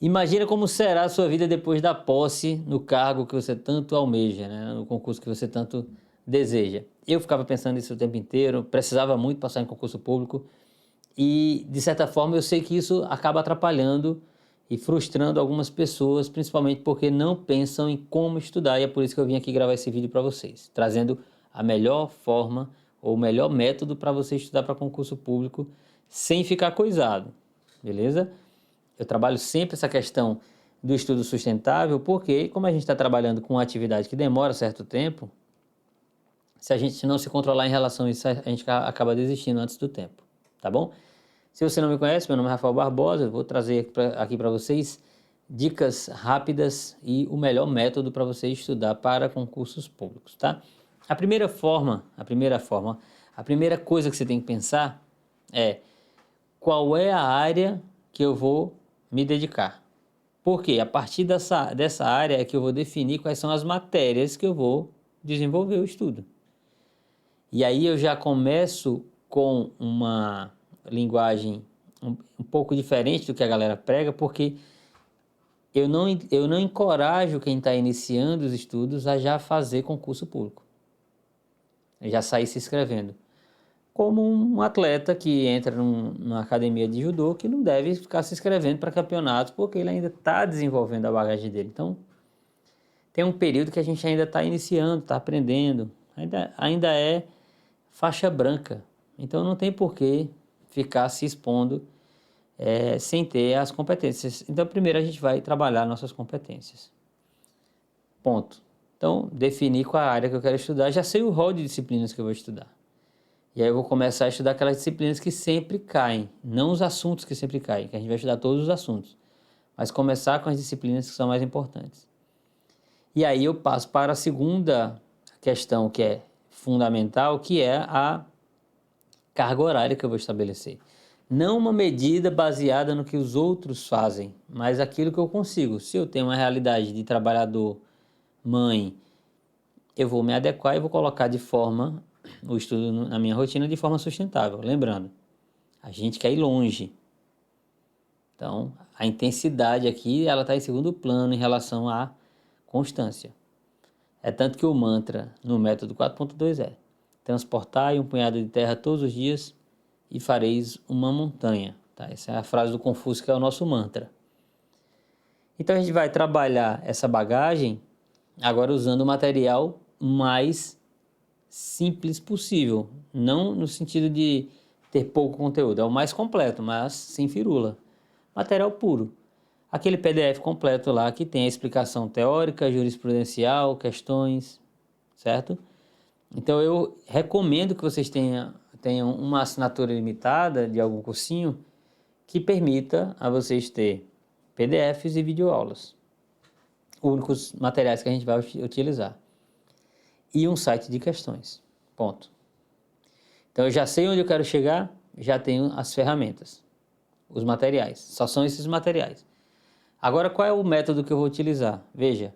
Imagina como será a sua vida depois da posse no cargo que você tanto almeja, né? No concurso que você tanto deseja. Eu ficava pensando nisso o tempo inteiro, precisava muito passar em concurso público e, de certa forma, eu sei que isso acaba atrapalhando e frustrando algumas pessoas, principalmente porque não pensam em como estudar, e é por isso que eu vim aqui gravar esse vídeo para vocês, trazendo a melhor forma ou o melhor método para você estudar para concurso público sem ficar coisado, beleza? Eu trabalho sempre essa questão do estudo sustentável, porque como a gente está trabalhando com uma atividade que demora certo tempo, se a gente não se controlar em relação a isso, a gente acaba desistindo antes do tempo, tá bom? Se você não me conhece, meu nome é Rafael Barbosa, eu vou trazer aqui para vocês dicas rápidas e o melhor método para você estudar para concursos públicos, tá? A primeira coisa que você tem que pensar é qual é a área que eu vou me dedicar. Porque a partir dessa área é que eu vou definir quais são as matérias que eu vou desenvolver o estudo. E aí eu já começo com uma linguagem um pouco diferente do que a galera prega, porque eu não encorajo quem está iniciando os estudos a já fazer concurso público, a já sair se inscrevendo. Como um atleta que entra numa academia de judô que não deve ficar se inscrevendo para campeonatos porque ele ainda está desenvolvendo a bagagem dele. Então, tem um período que a gente ainda está iniciando, está aprendendo, ainda é faixa branca. Então, não tem por que ficar se expondo sem ter as competências. Então, primeiro a gente vai trabalhar nossas competências. Ponto. Então, definir qual a área que eu quero estudar. Já sei o rol de disciplinas que eu vou estudar. E aí eu vou começar a estudar aquelas disciplinas que sempre caem, não os assuntos que sempre caem, que a gente vai estudar todos os assuntos, mas começar com as disciplinas que são mais importantes. E aí eu passo para a segunda questão que é fundamental, que é a carga horária que eu vou estabelecer. Não uma medida baseada no que os outros fazem, mas aquilo que eu consigo. Se eu tenho uma realidade de trabalhador, mãe, eu vou me adequar e vou colocar o estudo na minha rotina de forma sustentável. Lembrando, a gente quer ir longe. Então, a intensidade aqui, ela está em segundo plano em relação à constância. É tanto que o mantra no método 4.2 é: transportai um punhado de terra todos os dias e fareis uma montanha. Tá? Essa é a frase do Confúcio, que é o nosso mantra. Então, a gente vai trabalhar essa bagagem agora usando o material mais simples possível, não no sentido de ter pouco conteúdo, é o mais completo, mas sem firula. Material puro. Aquele PDF completo lá que tem a explicação teórica, jurisprudencial, questões, certo? Então eu recomendo que vocês tenham uma assinatura limitada de algum cursinho que permita a vocês ter PDFs e videoaulas, únicos materiais que a gente vai utilizar, e um site de questões, ponto. Então eu já sei onde eu quero chegar, já tenho as ferramentas, os materiais, só são esses materiais. Agora, qual é o método que eu vou utilizar? Veja,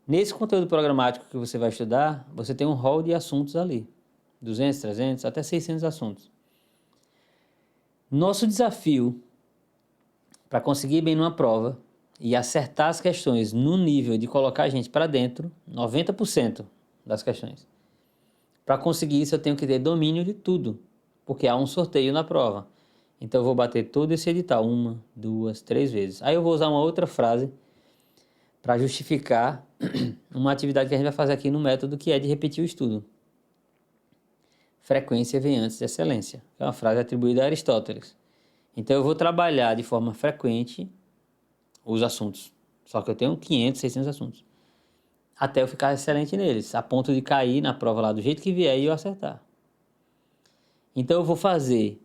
nesse conteúdo programático que você vai estudar, você tem um rol de assuntos ali, 200, 300, até 600 assuntos. Nosso desafio para conseguir bem numa prova e acertar as questões no nível de colocar a gente para dentro, 90% das questões. Para conseguir isso, eu tenho que ter domínio de tudo, porque há um sorteio na prova. Então, eu vou bater todo esse edital 1, 2, 3 vezes. Aí eu vou usar uma outra frase para justificar uma atividade que a gente vai fazer aqui no método, que é de repetir o estudo. Frequência vem antes de excelência, é uma frase atribuída a Aristóteles. Então eu vou trabalhar de forma frequente os assuntos, só que eu tenho 500, 600 assuntos, até eu ficar excelente neles, a ponto de cair na prova lá do jeito que vier e eu acertar. Então eu vou fazer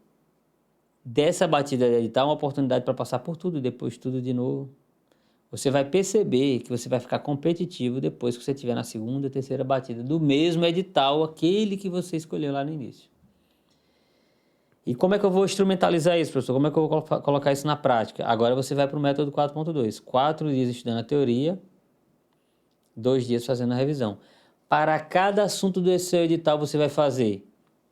dessa batida de edital uma oportunidade para passar por tudo, depois tudo de novo. Você vai perceber que você vai ficar competitivo depois que você estiver na segunda, terceira batida do mesmo edital, aquele que você escolheu lá no início. E como é que eu vou instrumentalizar isso, professor? Como é que eu vou colocar isso na prática? Agora você vai para o método 4.2. 4 dias estudando a teoria, 2 dias fazendo a revisão. Para cada assunto do seu edital, você vai fazer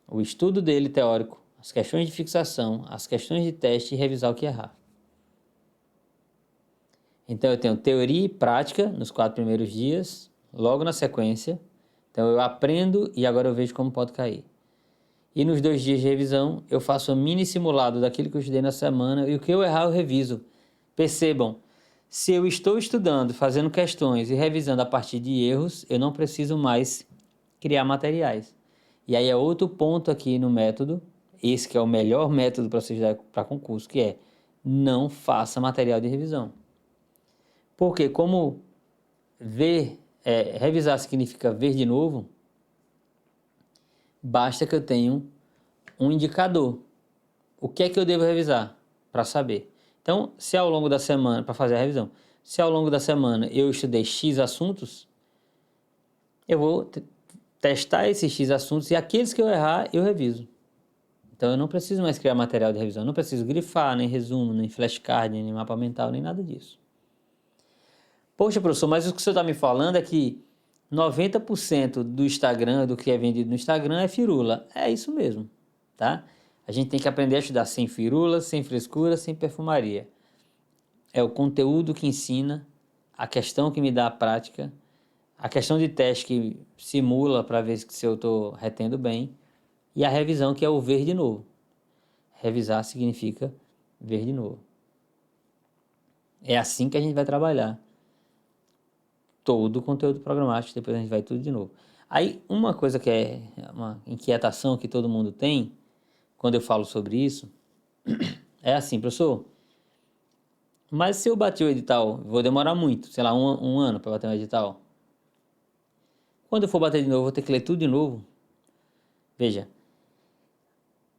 o estudo dele teórico, as questões de fixação, as questões de teste e revisar o que errar. Então, eu tenho teoria e prática nos 4 primeiros dias, logo na sequência. Então, eu aprendo e agora eu vejo como pode cair. E nos 2 dias de revisão, eu faço um mini simulado daquilo que eu estudei na semana e o que eu errar, eu reviso. Percebam, se eu estou estudando, fazendo questões e revisando a partir de erros, eu não preciso mais criar materiais. E aí é outro ponto aqui no método, esse que é o melhor método para você estudar para concurso, que é não faça material de revisão. Porque como revisar significa ver de novo, basta que eu tenha um indicador. O que é que eu devo revisar para saber? Então, se ao longo da semana, para fazer a revisão, se ao longo da semana eu estudei X assuntos, eu vou testar esses X assuntos e aqueles que eu errar, eu reviso. Então, eu não preciso mais criar material de revisão, eu não preciso grifar, nem resumo, nem flashcard, nem mapa mental, nem nada disso. Poxa, professor, mas o que o senhor está me falando é que 90% do Instagram, do que é vendido no Instagram é firula. É isso mesmo, tá? A gente tem que aprender a estudar sem firula, sem frescura, sem perfumaria. É o conteúdo que ensina, a questão que me dá a prática, a questão de teste que simula para ver se eu estou retendo bem e a revisão que é o ver de novo. Revisar significa ver de novo. É assim que a gente vai trabalhar todo o conteúdo programático, depois a gente vai tudo de novo. Aí, uma coisa que é uma inquietação que todo mundo tem, quando eu falo sobre isso, é assim, professor, mas se eu bater o edital, vou demorar muito, sei lá, um ano para bater um edital. Quando eu for bater de novo, vou ter que ler tudo de novo. Veja,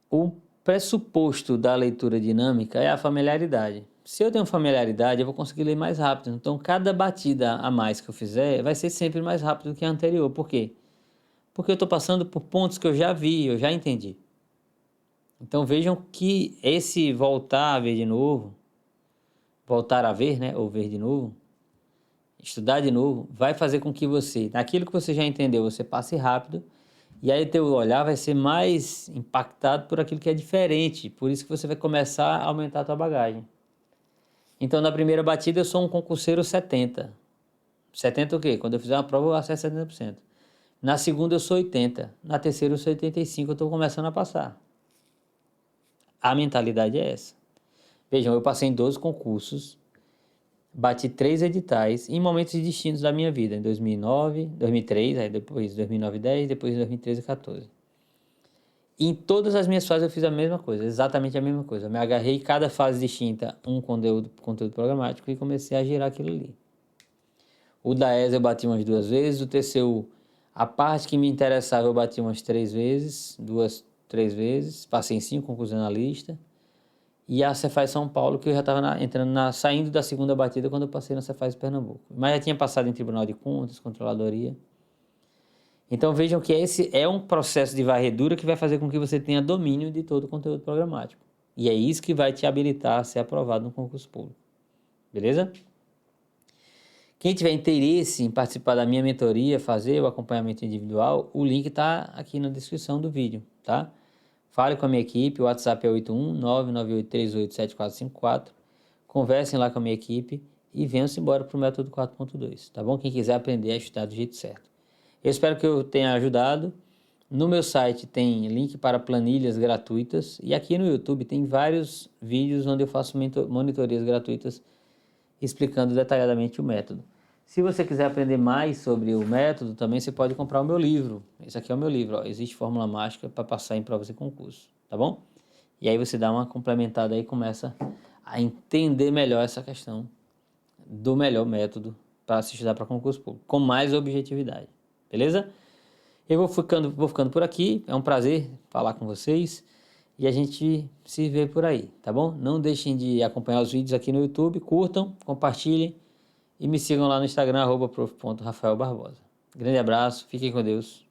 o pressuposto da leitura dinâmica é a familiaridade. Se eu tenho familiaridade, eu vou conseguir ler mais rápido. Então, cada batida a mais que eu fizer vai ser sempre mais rápido que a anterior. Por quê? Porque eu estou passando por pontos que eu já vi, eu já entendi. Então, vejam que esse voltar a ver de novo, voltar a ver, né, ou ver de novo, estudar de novo, vai fazer com que você, naquilo que você já entendeu, você passe rápido, e aí teu olhar vai ser mais impactado por aquilo que é diferente, por isso que você vai começar a aumentar a tua bagagem. Então, na primeira batida, eu sou um concurseiro 70. 70 o quê? Quando eu fizer uma prova, eu acesso 70%. Na segunda, eu sou 80. Na terceira, eu sou 85. Eu estou começando a passar. A mentalidade é essa. Vejam, eu passei em 12 concursos, bati 3 editais em momentos distintos da minha vida. Em 2009, 2003, aí depois 2009 e 10, depois 2013 e 14. Em todas as minhas fases eu fiz a mesma coisa, exatamente a mesma coisa. Eu me agarrei cada fase distinta um conteúdo programático e comecei a girar aquilo ali. O da ESA eu bati umas 2 vezes, o TCU, a parte que me interessava eu bati umas 3 vezes, 3 vezes, passei em 5 concursos analista. E a Cefaz São Paulo, que eu já estava saindo da segunda batida quando eu passei na Cefaz Pernambuco. Mas já tinha passado em Tribunal de Contas, Controladoria. Então vejam que esse é um processo de varredura que vai fazer com que você tenha domínio de todo o conteúdo programático. E é isso que vai te habilitar a ser aprovado no concurso público. Beleza? Quem tiver interesse em participar da minha mentoria, fazer o acompanhamento individual, o link está aqui na descrição do vídeo, tá? Fale com a minha equipe, o WhatsApp é 81-99838-7454. Conversem lá com a minha equipe e venham-se embora para o método 4.2, tá bom? Quem quiser aprender a estudar do jeito certo. Eu espero que eu tenha ajudado. No meu site tem link para planilhas gratuitas e aqui no YouTube tem vários vídeos onde eu faço monitorias gratuitas explicando detalhadamente o método. Se você quiser aprender mais sobre o método, também você pode comprar o meu livro. Esse aqui é o meu livro, ó. Existe Fórmula Mágica para passar em provas e concurso, tá bom? E aí você dá uma complementada aí e começa a entender melhor essa questão do melhor método para se estudar para concurso público, com mais objetividade. Beleza? Eu vou ficando por aqui. É um prazer falar com vocês. E a gente se vê por aí, tá bom? Não deixem de acompanhar os vídeos aqui no YouTube. Curtam, compartilhem. E me sigam lá no Instagram, @prof.rafaelbarbosa. Grande abraço. Fiquem com Deus.